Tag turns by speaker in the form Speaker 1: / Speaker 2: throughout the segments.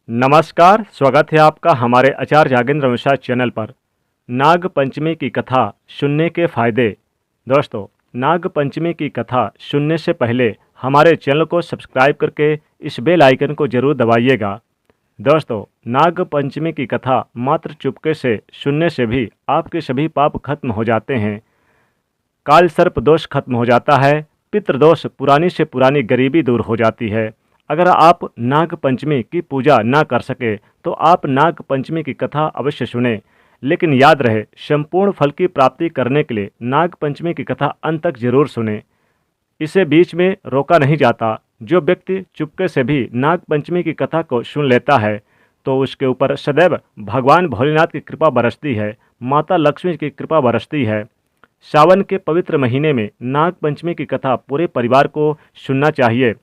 Speaker 1: नमस्कार, स्वागत है आपका हमारे आचार्य जागेंद्र मिश्रा चैनल पर। नाग पंचमी की कथा सुनने के फायदे। दोस्तों, नाग पंचमी की कथा सुनने से पहले हमारे चैनल को सब्सक्राइब करके इस बेल आइकन को जरूर दबाइएगा। दोस्तों, नाग पंचमी की कथा मात्र चुपके से सुनने से भी आपके सभी पाप खत्म हो जाते हैं। काल सर्प दोष खत्म हो जाता है, पितृदोष पुरानी से पुरानी गरीबी दूर हो जाती है। अगर आप नाग पंचमी की पूजा ना कर सके तो आप नाग पंचमी की कथा अवश्य सुने, लेकिन याद रहे संपूर्ण फल की प्राप्ति करने के लिए नाग पंचमी की कथा अंत तक जरूर सुने। इसे बीच में रोका नहीं जाता। जो व्यक्ति चुपके से भी नाग पंचमी की कथा को सुन लेता है तो उसके ऊपर सदैव भगवान भोलेनाथ की कृपा बरसती है, माता लक्ष्मी की कृपा बरसती है। सावन के पवित्र महीने में नाग पंचमी की कथा पूरे परिवार को सुनना चाहिए।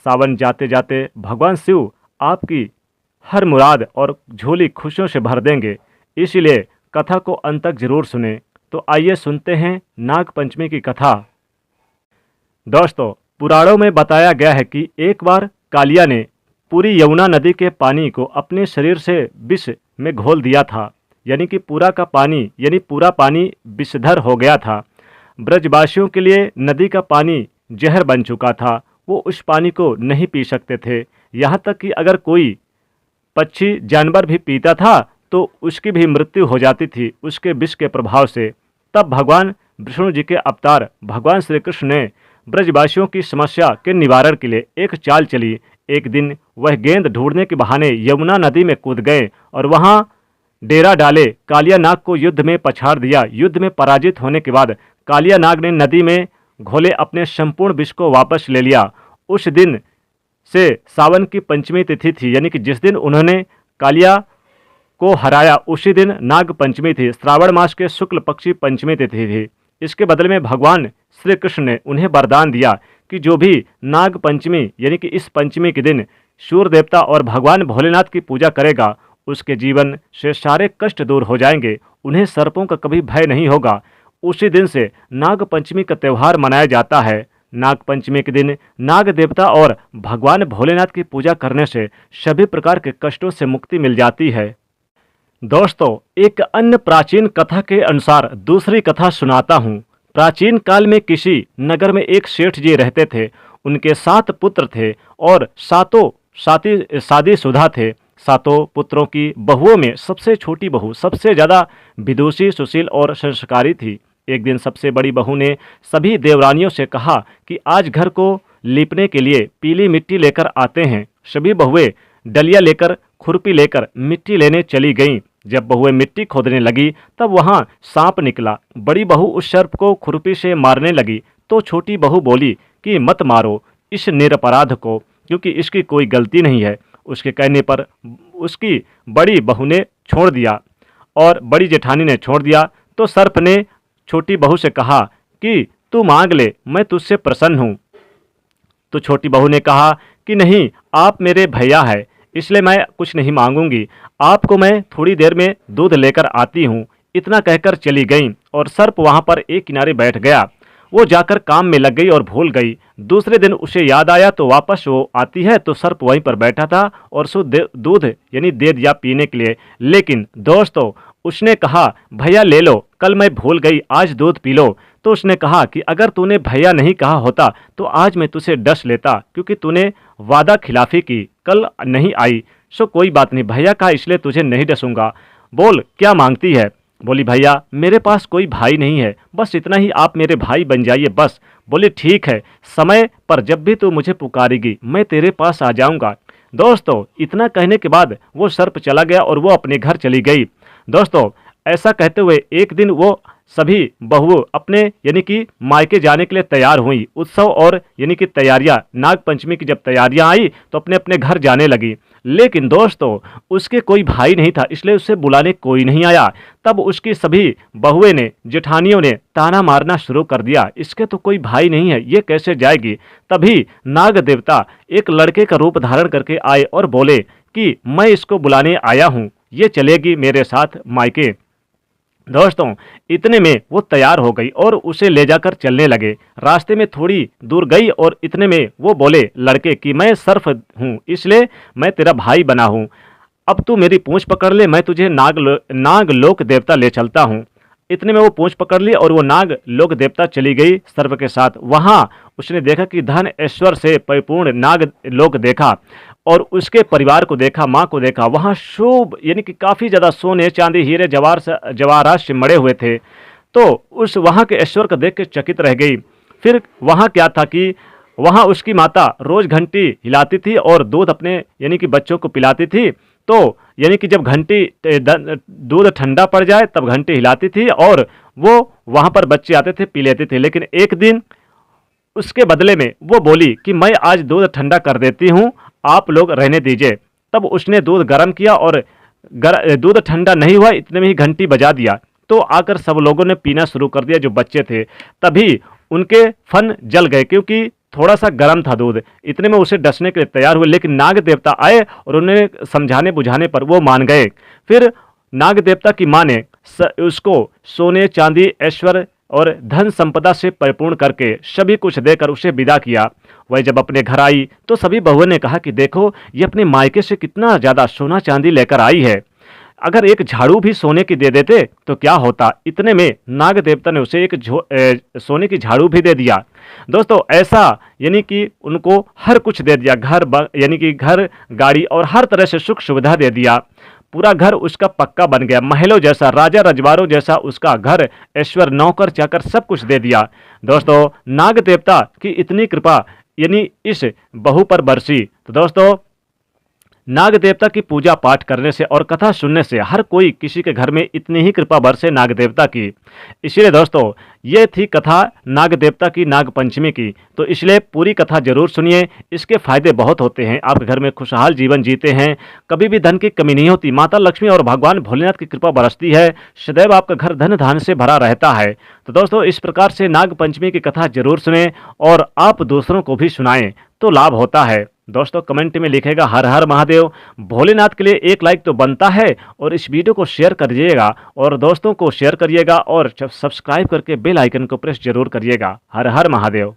Speaker 1: सावन जाते जाते भगवान शिव आपकी हर मुराद और झोली खुशियों से भर देंगे, इसलिए कथा को अंत तक जरूर सुने। तो आइए सुनते हैं नाग पंचमी की कथा। दोस्तों, पुराणों में बताया गया है कि एक बार कालिया ने पूरी यमुना नदी के पानी को अपने शरीर से विष में घोल दिया था, यानी कि पूरा पानी विषधर हो गया था। ब्रजवासियों के लिए नदी का पानी जहर बन चुका था। वो उस पानी को नहीं पी सकते थे। यहाँ तक कि अगर कोई पक्षी जानवर भी पीता था तो उसकी भी मृत्यु हो जाती थी उसके विष के प्रभाव से। तब भगवान विष्णु जी के अवतार भगवान श्री कृष्ण ने ब्रजवासियों की समस्या के निवारण के लिए एक चाल चली। एक दिन वह गेंद ढूंढने के बहाने यमुना नदी में कूद गए और वहां डेरा डाले कालिया नाग को युद्ध में पछाड़ दिया। युद्ध में पराजित होने के बाद कालिया नाग ने नदी में घोले अपने संपूर्ण विष को वापस ले लिया। उस दिन से सावन की पंचमी तिथि थी, यानी कि जिस दिन उन्होंने कालिया को हराया उसी दिन नाग पंचमी थी। श्रावण मास के शुक्ल पक्षी पंचमी तिथि थी। इसके बदले में भगवान श्री कृष्ण ने उन्हें वरदान दिया कि जो भी नाग पंचमी यानी कि इस पंचमी के दिन सूर्य देवता और भगवान भोलेनाथ की पूजा करेगा उसके जीवन से सारे कष्ट दूर हो जाएंगे, उन्हें सर्पों का कभी भय नहीं होगा। उसी दिन से नाग पंचमी का त्यौहार मनाया जाता है। नाग पंचमी के दिन नाग देवता और भगवान भोलेनाथ की पूजा करने से सभी प्रकार के कष्टों से मुक्ति मिल जाती है। दोस्तों, एक अन्य प्राचीन कथा के अनुसार दूसरी कथा सुनाता हूँ। प्राचीन काल में किसी नगर में एक सेठ जी रहते थे। उनके 7 पुत्र थे और सातों शादीशुदा थे। सातों पुत्रों की बहुओं में सबसे छोटी बहू सबसे ज़्यादा विदुषी, सुशील और संस्कारी थी। एक दिन सबसे बड़ी बहू ने सभी देवरानियों से कहा कि आज घर को लीपने के लिए पीली मिट्टी लेकर आते हैं। सभी बहुएं डलिया लेकर, खुरपी लेकर मिट्टी लेने चली गईं। जब बहुएं मिट्टी खोदने लगी तब वहां सांप निकला। बड़ी बहू उस सर्प को खुरपी से मारने लगी तो छोटी बहू बोली कि मत मारो इस निरपराध को, क्योंकि इसकी कोई गलती नहीं है। उसके कहने पर उसकी बड़ी बहू ने छोड़ दिया और बड़ी जेठानी ने छोड़ दिया। तो सर्प ने छोटी बहू से कहा कि तू मांग ले, मैं तुझसे प्रसन्न हूँ। तो छोटी बहू ने कहा कि नहीं, आप मेरे भैया हैं, इसलिए मैं कुछ नहीं मांगूंगी, आपको मैं थोड़ी देर में दूध लेकर आती हूँ। इतना कहकर चली गई और सर्प वहाँ पर एक किनारे बैठ गया। वो जाकर काम में लग गई और भूल गई। दूसरे दिन उसे याद आया तो वापस वो आती है तो सर्प वहीं पर बैठा था और शुद्ध दूध यानी दे दिया पीने के लिए। लेकिन दोस्तों, उसने कहा भैया ले लो, कल मैं भूल गई, आज दूध पी लो। तो उसने कहा कि अगर तूने भैया नहीं कहा होता तो आज मैं तुझे डस लेता, क्योंकि तूने वादा खिलाफी की, कल नहीं आई। सो कोई बात नहीं, भैया कहा इसलिए तुझे नहीं डसूंगा। बोल क्या मांगती है? बोली भैया मेरे पास कोई भाई नहीं है, बस इतना ही, आप मेरे भाई बन जाइए बस। बोली ठीक है, समय पर जब भी तू मुझे पुकारेगी मैं तेरे पास आ जाऊंगा। दोस्तों, इतना कहने के बाद वो सर्प चला गया और वो अपने घर चली गई। दोस्तों, ऐसा कहते हुए एक दिन वो सभी बहुओं अपने यानी कि मायके जाने के लिए तैयार हुई। उत्सव और यानी कि तैयारियां, नाग पंचमी की जब तैयारियां आई तो अपने अपने घर जाने लगी। लेकिन दोस्तों, उसके कोई भाई नहीं था, इसलिए उसे बुलाने कोई नहीं आया। तब उसकी सभी बहुएं ने, जेठानियों ने ताना मारना शुरू कर दिया, इसके तो कोई भाई नहीं है, ये कैसे जाएगी। तभी नाग देवता एक लड़के का रूप धारण करके आए और बोले कि मैं इसको बुलाने आया हूँ, ये चलेगी मेरे साथ मायके। दोस्तों, इतने में वो तैयार हो गई और उसे ले जाकर चलने लगे। रास्ते में थोड़ी दूर गई और इतने में वो बोले लड़के कि मैं सर्प हूँ, इसलिए मैं तेरा भाई बना हूँ। अब तू मेरी पूंछ पकड़ ले, मैं तुझे नाग लोक देवता ले चलता हूँ। इतने में वो पूंछ पकड़ ली और वो नाग लोक देवता चली गई सर्प के साथ। वहाँ उसने देखा कि धन ऐश्वर्य से परिपूर्ण नाग लोक देखा और उसके परिवार को देखा, माँ को देखा। वहाँ शुभ यानी कि काफ़ी ज़्यादा सोने चांदी हीरे जवाहरात से मड़े हुए थे। तो उस वहाँ के ऐश्वर्य को देख के चकित रह गई। फिर वहाँ क्या था कि वहाँ उसकी माता रोज घंटी हिलाती थी और दूध अपने यानी कि बच्चों को पिलाती थी। तो यानी कि जब दूध ठंडा पड़ जाए तब घंटी हिलाती थी और वो वहाँ पर बच्चे आते थे, पी लेते थे। लेकिन एक दिन उसके बदले में वो बोली कि मैं आज दूध ठंडा कर देती हूँ, आप लोग रहने दीजिए। तब उसने दूध गर्म किया और दूध ठंडा नहीं हुआ, इतने में ही घंटी बजा दिया। तो आकर सब लोगों ने पीना शुरू कर दिया जो बच्चे थे। तभी उनके फन जल गए क्योंकि थोड़ा सा गर्म था दूध। इतने में उसे डसने के लिए तैयार हुए, लेकिन नाग देवता आए और उन्हें समझाने बुझाने पर वो मान गए। फिर नाग देवता की माँ ने उसको सोने चांदी ऐश्वर्य और धन संपदा से परिपूर्ण करके सभी कुछ देकर उसे विदा किया। वह जब अपने घर आई तो सभी बहुओं ने कहा कि देखो ये अपने मायके से कितना ज़्यादा सोना चांदी लेकर आई है, अगर एक झाड़ू भी सोने की दे देते तो क्या होता। इतने में नाग देवता ने उसे एक सोने की झाड़ू भी दे दिया। दोस्तों ऐसा यानी कि उनको हर कुछ दे दिया, यानी कि घर गाड़ी और हर तरह से सुख सुविधा दे दिया। पूरा घर उसका पक्का बन गया, महलों जैसा, राजा रजवाड़ों जैसा उसका घर, ऐश्वर्य, नौकर चाकर सब कुछ दे दिया। दोस्तों नाग देवता की इतनी कृपा यानी इस बहू पर बरसी। तो दोस्तों नाग देवता की पूजा पाठ करने से और कथा सुनने से हर कोई किसी के घर में इतनी ही कृपा बरसे नाग देवता की। इसलिए दोस्तों ये थी कथा नाग देवता की, नाग पंचमी की। तो इसलिए पूरी कथा जरूर सुनिए, इसके फायदे बहुत होते हैं। आप घर में खुशहाल जीवन जीते हैं, कभी भी धन की कमी नहीं होती, माता लक्ष्मी और भगवान भोलेनाथ की कृपा बरसती है, सदैव आपका घर धन धान से भरा रहता है। तो दोस्तों इस प्रकार से नाग पंचमी की कथा जरूर सुने और आप दूसरों को भी सुनाएं तो लाभ होता है। दोस्तों कमेंट में लिखेगा हर हर महादेव। भोलेनाथ के लिए एक लाइक तो बनता है और इस वीडियो को शेयर करिएगा और दोस्तों को शेयर करिएगा और सब्सक्राइब करके बेल आइकन को प्रेस जरूर करिएगा। हर हर महादेव।